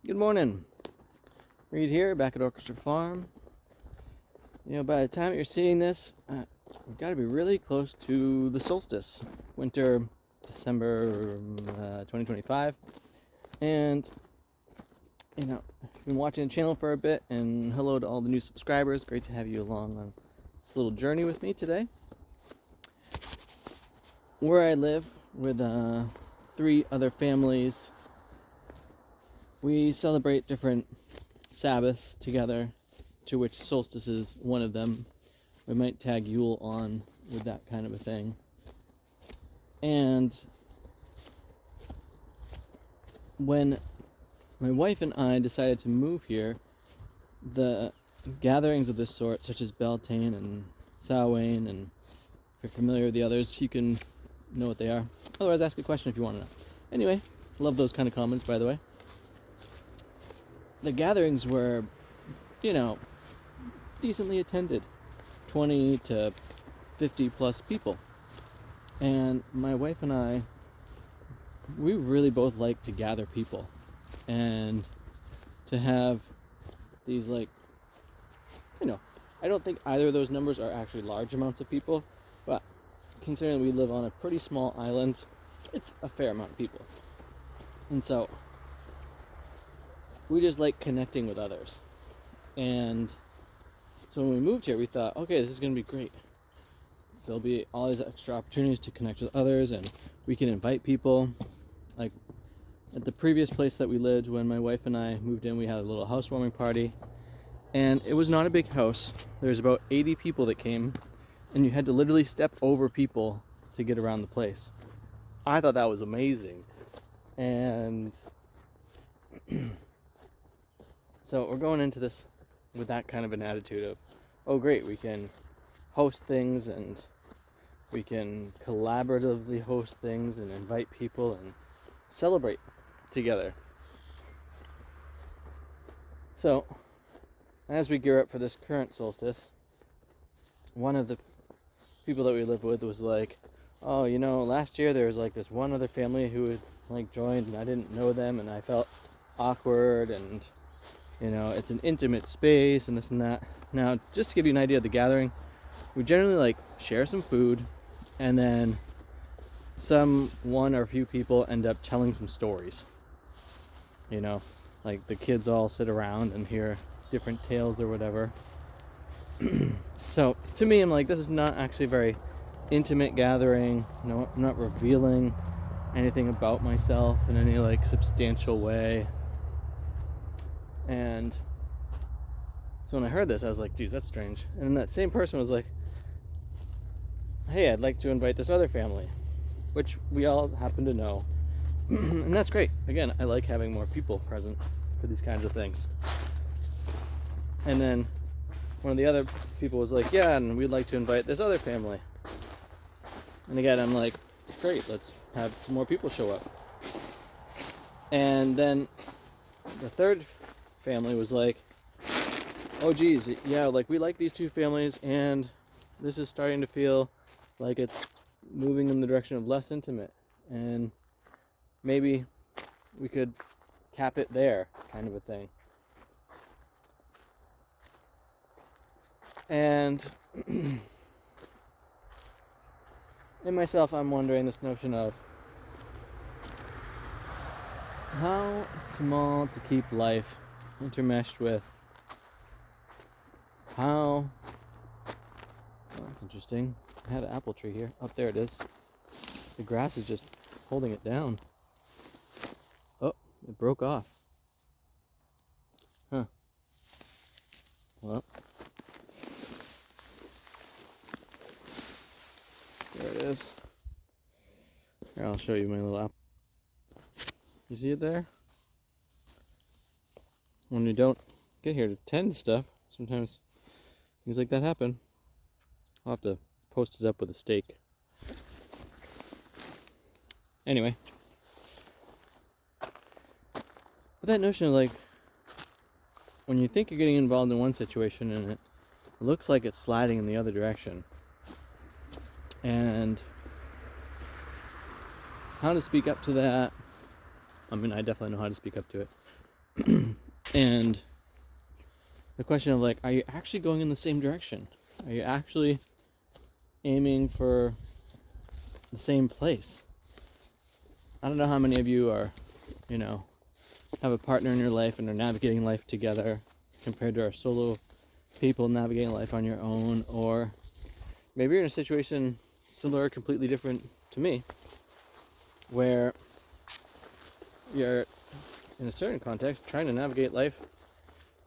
Good morning. Reed here, back at Orchestra Farm. By the time you're seeing this, we've got to be really close to the solstice, winter, December 2025. And, I've been watching the channel for a bit, and hello to all the new subscribers. Great to have you along on this little journey with me today. Where I live with 3 other families, we celebrate different Sabbaths together, to which solstice is one of them. We might tag Yule on with that kind of a thing. And when my wife and I decided to move here, the gatherings of this sort, such as Beltane and Samhain, and if you're familiar with the others, you can know what they are. Otherwise, ask a question if you want to know. Anyway, love those kind of comments, by the way. The gatherings were, decently attended, 20 to 50 plus people. And my wife and I, we really both like to gather people and to have these I don't think either of those numbers are actually large amounts of people, but considering we live on a pretty small island, it's a fair amount of people. And so we just like connecting with others. And so when we moved here, we thought, okay, this is going to be great. There'll be all these extra opportunities to connect with others, and we can invite people. Like at the previous place that we lived, when my wife and I moved in, we had a little housewarming party. And it was not a big house. There's about 80 people that came, and you had to literally step over people to get around the place. I thought that was amazing. And so we're going into this with that kind of an attitude of, oh great, we can host things and we can collaboratively host things and invite people and celebrate together. So, as we gear up for this current solstice, one of the people that we live with was like, oh, last year there was this one other family who had joined, and I didn't know them, and I felt awkward, and it's an intimate space and this and that. Now, just to give you an idea of the gathering, we generally share some food, and then one or a few people end up telling some stories. The kids all sit around and hear different tales or whatever. So to me, I'm this is not actually a very intimate gathering. I'm not revealing anything about myself in any substantial way. And so when I heard this, I was like, geez, that's strange. And then that same person was like, hey, I'd like to invite this other family, which we all happen to know. And that's great. Again, I like having more people present for these kinds of things. And then one of the other people was like, yeah, and we'd like to invite this other family. And again, I'm like, great, let's have some more people show up. And then the third family was like, oh geez, yeah, we like these 2 families, and this is starting to feel like it's moving in the direction of less intimate, and maybe we could cap it there, kind of a thing. And in myself, I'm wondering this notion of how small to keep life intermeshed with how, that's interesting. I had an apple tree here. Up there it is. The grass is just holding it down. Oh, it broke off. Huh. Well, there it is. Here, I'll show you my little apple. You see it there? When you don't get here to tend stuff, sometimes things like that happen. I'll have to post it up with a stake. Anyway. But that notion of when you think you're getting involved in one situation and it looks like it's sliding in the other direction, and how to speak up to that. I mean, I definitely know how to speak up to it, And the question of like, are you actually going in the same direction? Are you actually aiming for the same place? I don't know how many of you are, have a partner in your life and are navigating life together compared to our solo people navigating life on your own, or maybe you're in a situation similar, completely different to me, where you're in a certain context trying to navigate life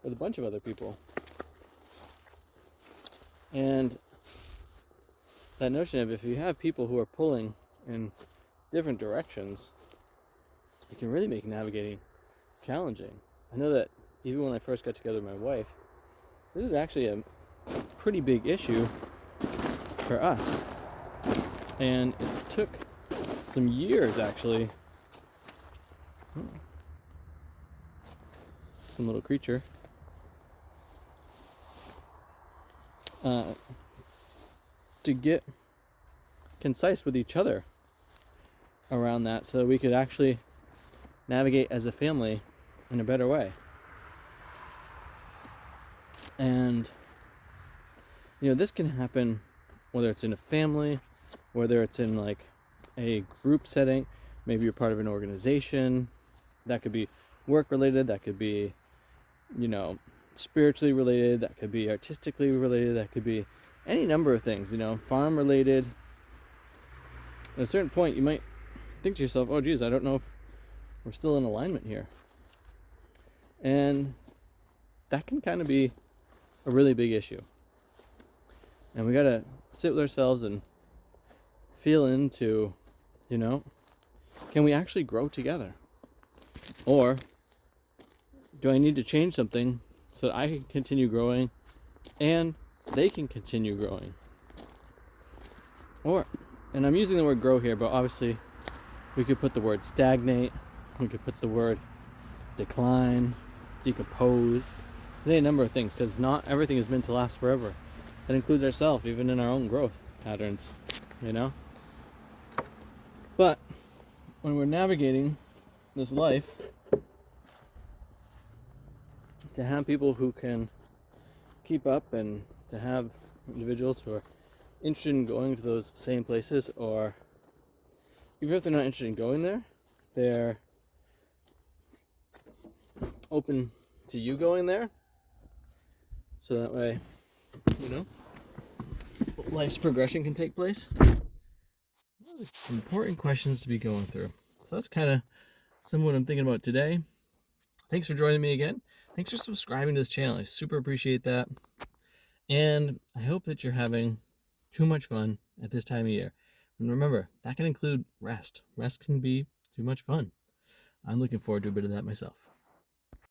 with a bunch of other people. And that notion of if you have people who are pulling in different directions, it can really make navigating challenging. I know that even when I first got together with my wife, this is actually a pretty big issue for us. And it took some years, actually. Some little creature. To get concise with each other around that so that we could actually navigate as a family in a better way. And this can happen whether it's in a family, whether it's in like a group setting, maybe you're part of an organization. That could be work related, that could be spiritually related, that could be artistically related, that could be any number of things, farm related. At a certain point you might think to yourself, oh geez, I don't know if we're still in alignment here. And that can kind of be a really big issue. And we gotta sit with ourselves and feel into, can we actually grow together? Or do I need to change something so that I can continue growing and they can continue growing? And I'm using the word grow here, but obviously we could put the word stagnate, we could put the word decline, decompose, any number of things, because not everything is meant to last forever. That includes ourselves, even in our own growth patterns, But when we're navigating this life, to have people who can keep up and to have individuals who are interested in going to those same places, or even if they're not interested in going there, they're open to you going there, so that way life's progression can take place. Important questions to be going through. So that's kind of some of what I'm thinking about today. Thanks for joining me again. Thanks for subscribing to this channel. I super appreciate that. And I hope that you're having too much fun at this time of year. And remember, that can include rest. Rest can be too much fun. I'm looking forward to a bit of that myself.